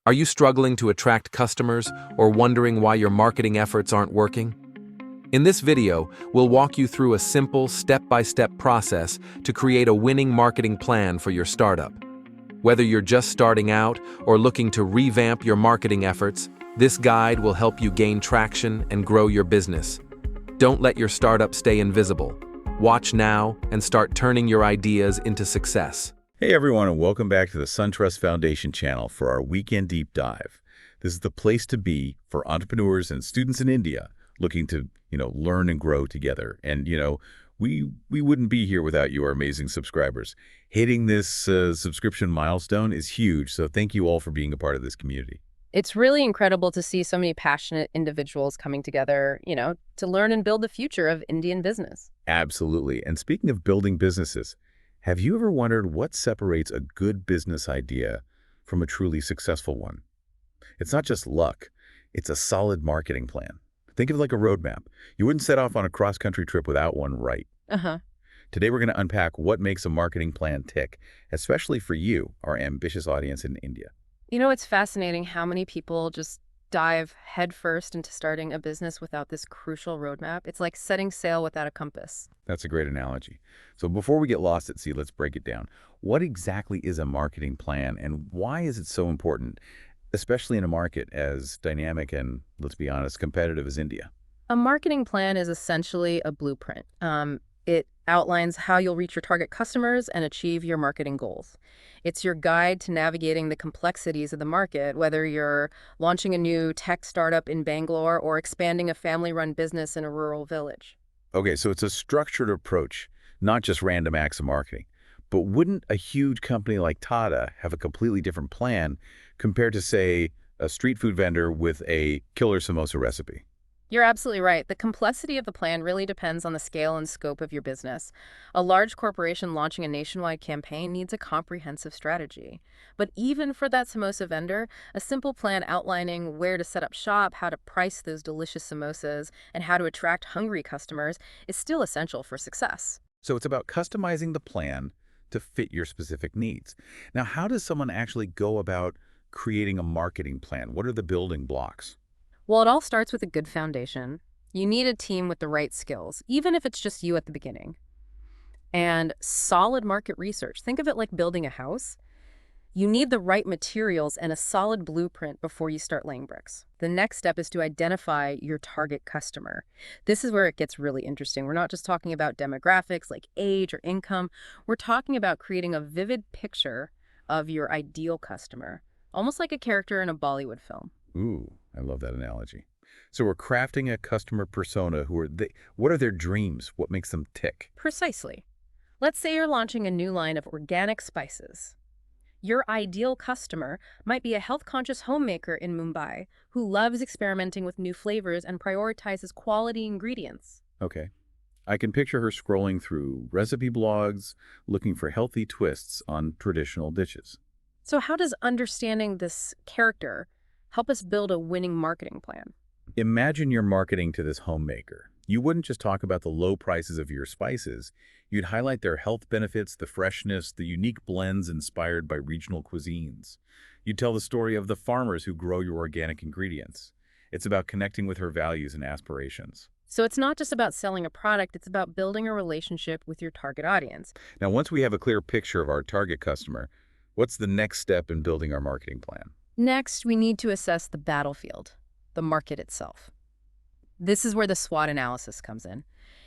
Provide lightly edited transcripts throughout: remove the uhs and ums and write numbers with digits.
Are you struggling to attract customers or wondering why your marketing efforts aren't working? In this video, we'll walk you through a simple step-by-step process to create a winning marketing plan for your startup. Whether you're just starting out or looking to revamp your marketing efforts, this guide will help you gain traction and grow your business. Don't let your startup stay invisible. Watch now and start turning your ideas into success. Hey everyone, and welcome back to the SunTrust Foundation channel for our weekend deep dive. This is the place to be for entrepreneurs and students in India looking to, learn and grow together. And, we wouldn't be here without you, our amazing subscribers. Hitting this subscription milestone is huge, so thank you all for being a part of this community. It's really incredible to see so many passionate individuals coming together, to learn and build the future of Indian business. Absolutely. And speaking of building businesses, have you ever wondered what separates a good business idea from a truly successful one? It's not just luck, it's a solid marketing plan. Think of it like a roadmap. You wouldn't set off on a cross-country trip without one, right? Today we're going to unpack what makes a marketing plan tick, especially for you, our ambitious audience in India. It's fascinating how many people just dive headfirst into starting a business without this crucial roadmap. It's like setting sail without a compass. That's a great analogy. So before we get lost at sea, let's break it down. What exactly is a marketing plan and why is it so important, especially in a market as dynamic and, let's be honest, competitive as India? A marketing plan is essentially a blueprint. It outlines how you'll reach your target customers and achieve your marketing goals. It's your guide to navigating the complexities of the market, whether you're launching a new tech startup in Bangalore or expanding a family-run business in a rural village. Okay, so it's a structured approach, not just random acts of marketing. But wouldn't a huge company like Tata have a completely different plan compared to, say, a street food vendor with a killer samosa recipe? You're absolutely right. The complexity of the plan really depends on the scale and scope of your business. A large corporation launching a nationwide campaign needs a comprehensive strategy. But even for that samosa vendor, a simple plan outlining where to set up shop, how to price those delicious samosas, and how to attract hungry customers is still essential for success. So it's about customizing the plan to fit your specific needs. Now, how does someone actually go about creating a marketing plan? What are the building blocks? Well, it all starts with a good foundation. You need a team with the right skills, even if it's just you at the beginning. And solid market research. Think of it like building a house. You need the right materials and a solid blueprint before you start laying bricks. The next step is to identify your target customer. This is where it gets really interesting. We're not just talking about demographics like age or income. We're talking about creating a vivid picture of your ideal customer, almost like a character in a Bollywood film. Ooh, I love that analogy. So we're crafting a customer persona. What are their dreams? What makes them tick? Precisely. Let's say you're launching a new line of organic spices. Your ideal customer might be a health-conscious homemaker in Mumbai who loves experimenting with new flavors and prioritizes quality ingredients. Okay. I can picture her scrolling through recipe blogs, looking for healthy twists on traditional dishes. So how does understanding this character help us build a winning marketing plan? Imagine you're marketing to this homemaker. You wouldn't just talk about the low prices of your spices. You'd highlight their health benefits, the freshness, the unique blends inspired by regional cuisines. You'd tell the story of the farmers who grow your organic ingredients. It's about connecting with her values and aspirations. So it's not just about selling a product, it's about building a relationship with your target audience. Now, once we have a clear picture of our target customer, what's the next step in building our marketing plan? Next, we need to assess the battlefield, the market itself. This is where the SWOT analysis comes in.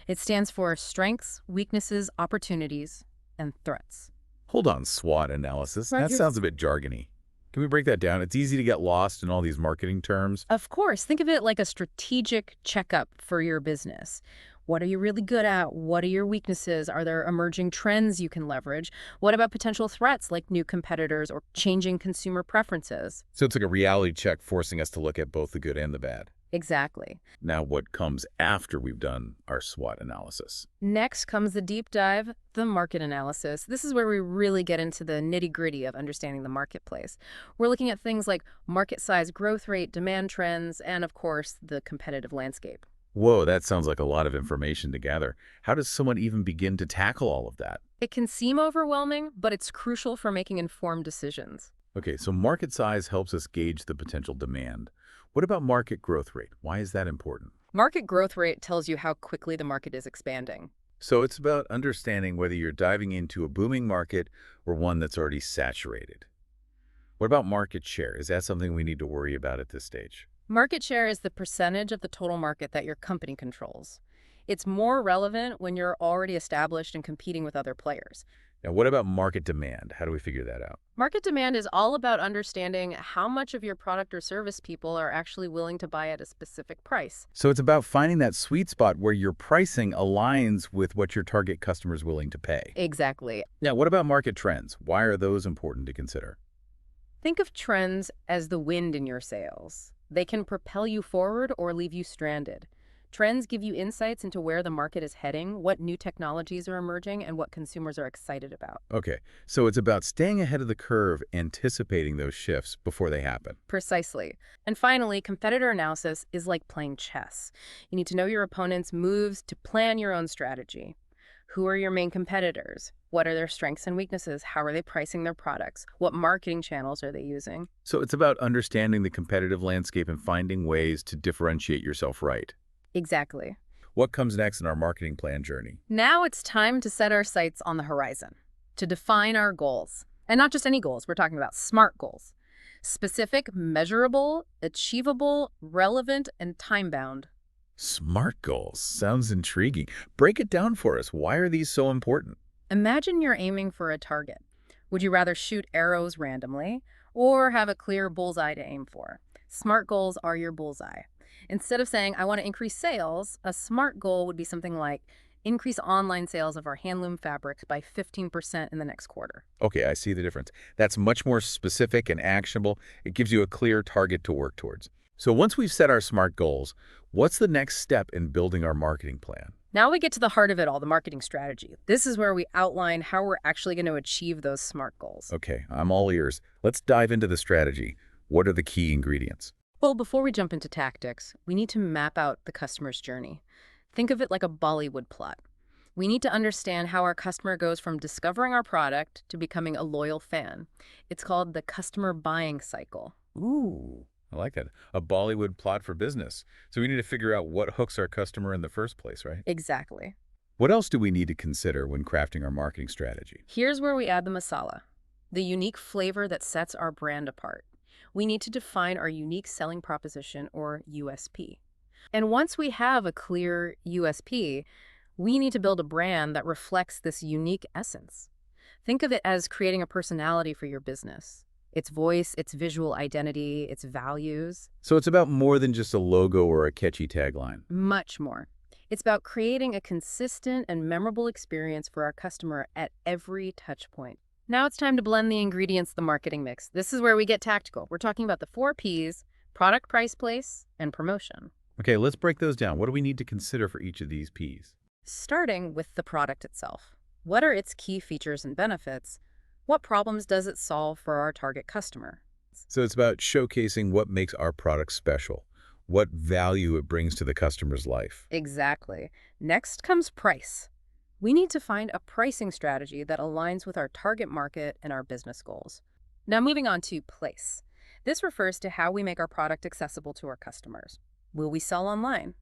It stands for strengths, weaknesses, opportunities, and threats. Hold on, SWOT analysis. That sounds a bit jargony. Can we break that down? It's easy to get lost in all these marketing terms. Of course, think of it like a strategic checkup for your business. What are you really good at? What are your weaknesses? Are there emerging trends you can leverage? What about potential threats like new competitors or changing consumer preferences? So it's like a reality check forcing us to look at both the good and the bad. Exactly. Now, what comes after we've done our SWOT analysis? Next comes the deep dive, the market analysis. This is where we really get into the nitty-gritty of understanding the marketplace. We're looking at things like market size, growth rate, demand trends, and of course, the competitive landscape. Whoa, that sounds like a lot of information to gather. How does someone even begin to tackle all of that? It can seem overwhelming, but it's crucial for making informed decisions. Okay, so market size helps us gauge the potential demand. What about market growth rate? Why is that important? Market growth rate tells you how quickly the market is expanding. So it's about understanding whether you're diving into a booming market or one that's already saturated. What about market share? Is that something we need to worry about at this stage? Market share is the percentage of the total market that your company controls. It's more relevant when you're already established and competing with other players. Now, what about market demand? How do we figure that out? Market demand is all about understanding how much of your product or service people are actually willing to buy at a specific price. So it's about finding that sweet spot where your pricing aligns with what your target customer is willing to pay. Exactly. Now, what about market trends? Why are those important to consider? Think of trends as the wind in your sails. They can propel you forward or leave you stranded. Trends give you insights into where the market is heading, what new technologies are emerging, and what consumers are excited about. Okay, so it's about staying ahead of the curve, anticipating those shifts before they happen. Precisely. And finally, competitor analysis is like playing chess. You need to know your opponent's moves to plan your own strategy. Who are your main competitors? What are their strengths and weaknesses? How are they pricing their products? What marketing channels are they using? So it's about understanding the competitive landscape and finding ways to differentiate yourself right. Exactly. What comes next in our marketing plan journey? Now it's time to set our sights on the horizon, to define our goals. And not just any goals, we're talking about SMART goals. Specific, measurable, achievable, relevant, and time-bound. SMART goals. Sounds intriguing. Break it down for us. Why are these so important? Imagine you're aiming for a target. Would you rather shoot arrows randomly or have a clear bullseye to aim for? SMART goals are your bullseye. Instead of saying, I want to increase sales, a SMART goal would be something like increase online sales of our handloom fabrics by 15% in the next quarter. Okay, I see the difference. That's much more specific and actionable. It gives you a clear target to work towards. So once we've set our SMART goals, what's the next step in building our marketing plan? Now we get to the heart of it all, the marketing strategy. This is where we outline how we're actually going to achieve those SMART goals. Okay, I'm all ears. Let's dive into the strategy. What are the key ingredients? Well, before we jump into tactics, we need to map out the customer's journey. Think of it like a Bollywood plot. We need to understand how our customer goes from discovering our product to becoming a loyal fan. It's called the customer buying cycle. Ooh, I like that. A Bollywood plot for business. So we need to figure out what hooks our customer in the first place, right? Exactly. What else do we need to consider when crafting our marketing strategy? Here's where we add the masala, the unique flavor that sets our brand apart. We need to define our unique selling proposition, or USP. And once we have a clear USP, we need to build a brand that reflects this unique essence. Think of it as creating a personality for your business. Its voice, its visual identity, its values. So it's about more than just a logo or a catchy tagline. Much more. It's about creating a consistent and memorable experience for our customer at every touch point. Now it's time to blend the ingredients of the marketing mix. This is where we get tactical. We're talking about the 4 Ps: product, price, place, and promotion. Okay, let's break those down. What do we need to consider for each of these Ps? Starting with the product itself. What are its key features and benefits? What problems does it solve for our target customer? So it's about showcasing what makes our product special, what value it brings to the customer's life. Exactly. Next comes price. We need to find a pricing strategy that aligns with our target market and our business goals. Now moving on to place. This refers to how we make our product accessible to our customers. Will we sell online?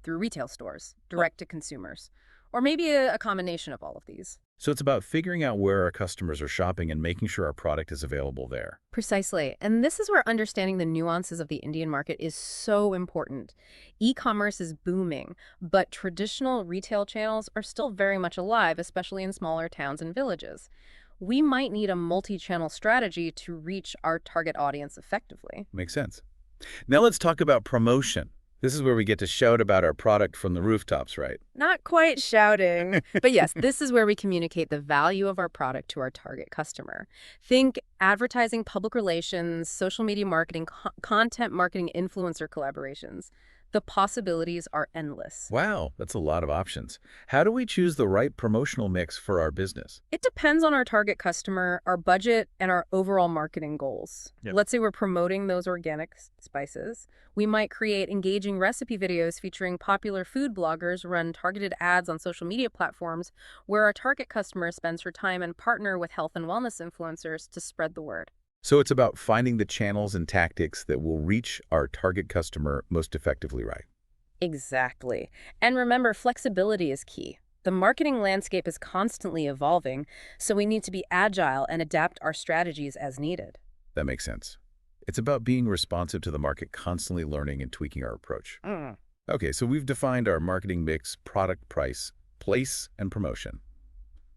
Through retail stores, direct to consumers, or maybe a combination of all of these. So it's about figuring out where our customers are shopping and making sure our product is available there. Precisely. And this is where understanding the nuances of the Indian market is so important. E-commerce is booming, but traditional retail channels are still very much alive, especially in smaller towns and villages. We might need a multi-channel strategy to reach our target audience effectively. Makes sense. Now let's talk about promotion. This is where we get to shout about our product from the rooftops, right? Not quite shouting, but yes, this is where we communicate the value of our product to our target customer. Think advertising, public relations, social media marketing, content marketing, influencer collaborations. The possibilities are endless. Wow, that's a lot of options. How do we choose the right promotional mix for our business? It depends on our target customer, our budget, and our overall marketing goals. Yep. Let's say we're promoting those organic spices. We might create engaging recipe videos featuring popular food bloggers, run targeted ads on social media platforms where our target customer spends her time, and partner with health and wellness influencers to spread the word. So it's about finding the channels and tactics that will reach our target customer most effectively, right? Exactly. And remember, flexibility is key. The marketing landscape is constantly evolving, so we need to be agile and adapt our strategies as needed. That makes sense. It's about being responsive to the market, constantly learning and tweaking our approach. Mm. Okay, so we've defined our marketing mix, product, price, place, and promotion.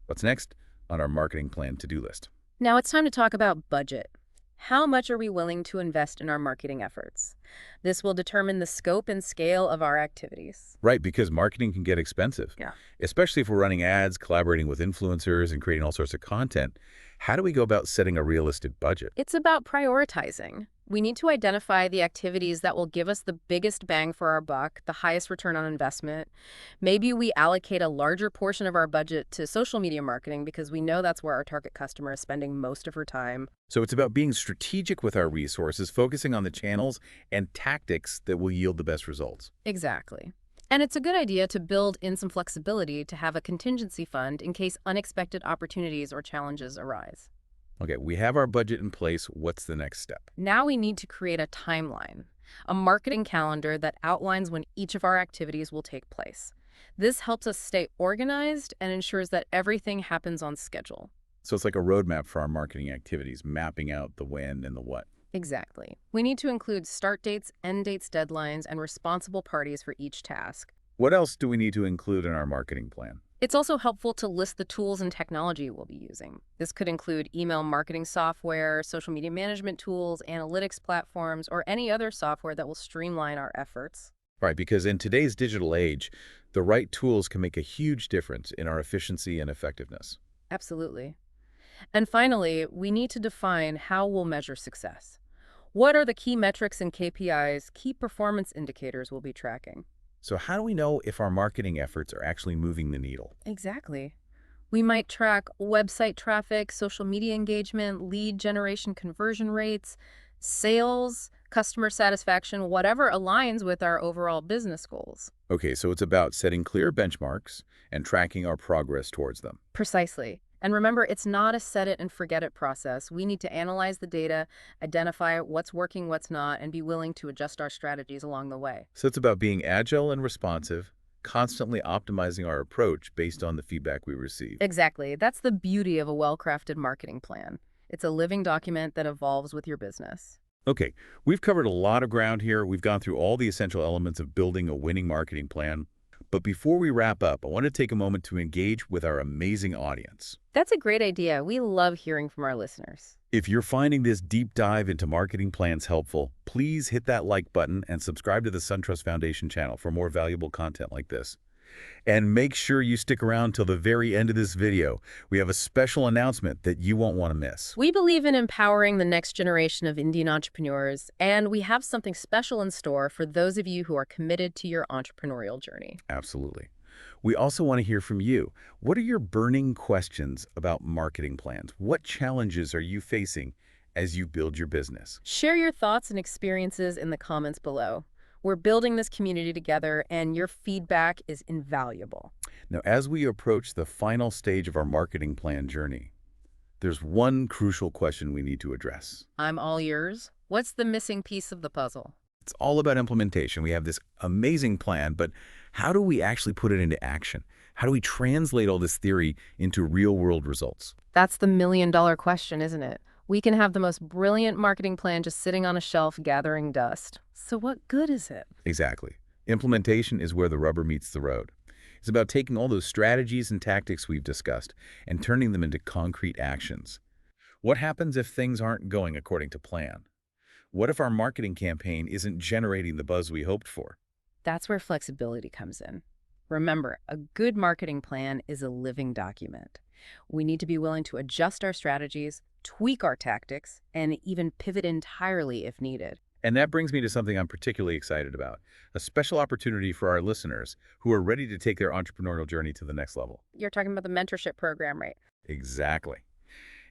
What's next on our marketing plan to-do list? Now it's time to talk about budget. How much are we willing to invest in our marketing efforts? This will determine the scope and scale of our activities. Right, because marketing can get expensive, Yeah. especially if we're running ads, collaborating with influencers, and creating all sorts of content. How do we go about setting a realistic budget? It's about prioritizing. We need to identify the activities that will give us the biggest bang for our buck, the highest return on investment. Maybe we allocate a larger portion of our budget to social media marketing because we know that's where our target customer is spending most of her time. So it's about being strategic with our resources, focusing on the channels and tactics that will yield the best results. Exactly. And it's a good idea to build in some flexibility to have a contingency fund in case unexpected opportunities or challenges arise. Okay, we have our budget in place. What's the next step? Now we need to create a timeline, a marketing calendar that outlines when each of our activities will take place. This helps us stay organized and ensures that everything happens on schedule. So it's like a roadmap for our marketing activities, mapping out the when and the what. Exactly. We need to include start dates, end dates, deadlines, and responsible parties for each task. What else do we need to include in our marketing plan? It's also helpful to list the tools and technology we'll be using. This could include email marketing software, social media management tools, analytics platforms, or any other software that will streamline our efforts. Right, because in today's digital age, the right tools can make a huge difference in our efficiency and effectiveness. Absolutely. And finally, we need to define how we'll measure success. What are the key metrics and KPIs, key performance indicators we'll be tracking? So how do we know if our marketing efforts are actually moving the needle? Exactly. We might track website traffic, social media engagement, lead generation conversion rates, sales, customer satisfaction, whatever aligns with our overall business goals. Okay, so it's about setting clear benchmarks and tracking our progress towards them. Precisely. And remember, it's not a set it and forget it process. We need to analyze the data, identify what's working, what's not, and be willing to adjust our strategies along the way. So it's about being agile and responsive, constantly optimizing our approach based on the feedback we receive. Exactly. That's the beauty of a well-crafted marketing plan. It's a living document that evolves with your business. Okay, we've covered a lot of ground here. We've gone through all the essential elements of building a winning marketing plan. But before we wrap up, I want to take a moment to engage with our amazing audience. That's a great idea. We love hearing from our listeners. If you're finding this deep dive into marketing plans helpful, please hit that like button and subscribe to the SunTrust Foundation channel for more valuable content like this. And make sure you stick around till the very end of this video. We have a special announcement that you won't want to miss. We believe in empowering the next generation of Indian entrepreneurs, and we have something special in store for those of you who are committed to your entrepreneurial journey. Absolutely. We also want to hear from you. What are your burning questions about marketing plans? What challenges are you facing as you build your business? Share your thoughts and experiences in the comments below. We're building this community together, and your feedback is invaluable. Now, as we approach the final stage of our marketing plan journey, there's one crucial question we need to address. I'm all yours. What's the missing piece of the puzzle? It's all about implementation. We have this amazing plan, but how do we actually put it into action? How do we translate all this theory into real-world results? That's the million-dollar question, isn't it? We can have the most brilliant marketing plan just sitting on a shelf gathering dust. So what good is it? Exactly. Implementation is where the rubber meets the road. It's about taking all those strategies and tactics we've discussed and turning them into concrete actions. What happens if things aren't going according to plan? What if our marketing campaign isn't generating the buzz we hoped for? That's where flexibility comes in. Remember, a good marketing plan is a living document. We need to be willing to adjust our strategies, tweak our tactics, and even pivot entirely if needed. And that brings me to something I'm particularly excited about, a special opportunity for our listeners who are ready to take their entrepreneurial journey to the next level. You're talking about the mentorship program, right? Exactly.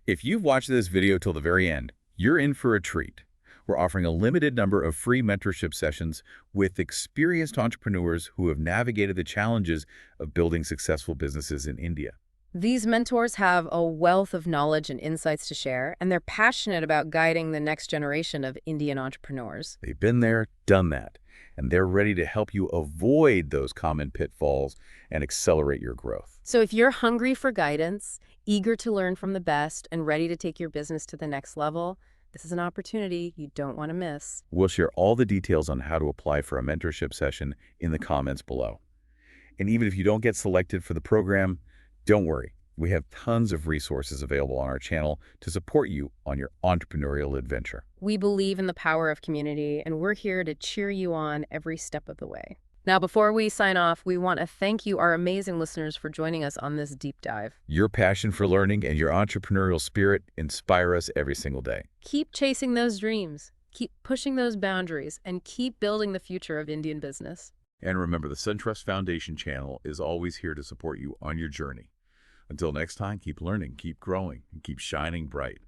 If you've watched this video till the very end, you're in for a treat. We're offering a limited number of free mentorship sessions with experienced entrepreneurs who have navigated the challenges of building successful businesses in India. These mentors have a wealth of knowledge and insights to share, and they're passionate about guiding the next generation of Indian entrepreneurs. They've been there, done that, and they're ready to help you avoid those common pitfalls and accelerate your growth. So if you're hungry for guidance, eager to learn from the best, and ready to take your business to the next level, this is an opportunity you don't want to miss. We'll share all the details on how to apply for a mentorship session in the comments below. And even if you don't get selected for the program, don't worry. We have tons of resources available on our channel to support you on your entrepreneurial adventure. We believe in the power of community, and we're here to cheer you on every step of the way. Now, before we sign off, we want to thank you, our amazing listeners, for joining us on this deep dive. Your passion for learning and your entrepreneurial spirit inspire us every single day. Keep chasing those dreams, keep pushing those boundaries, and keep building the future of Indian business. And remember, the SunTrust Foundation channel is always here to support you on your journey. Until next time, keep learning, keep growing, and keep shining bright.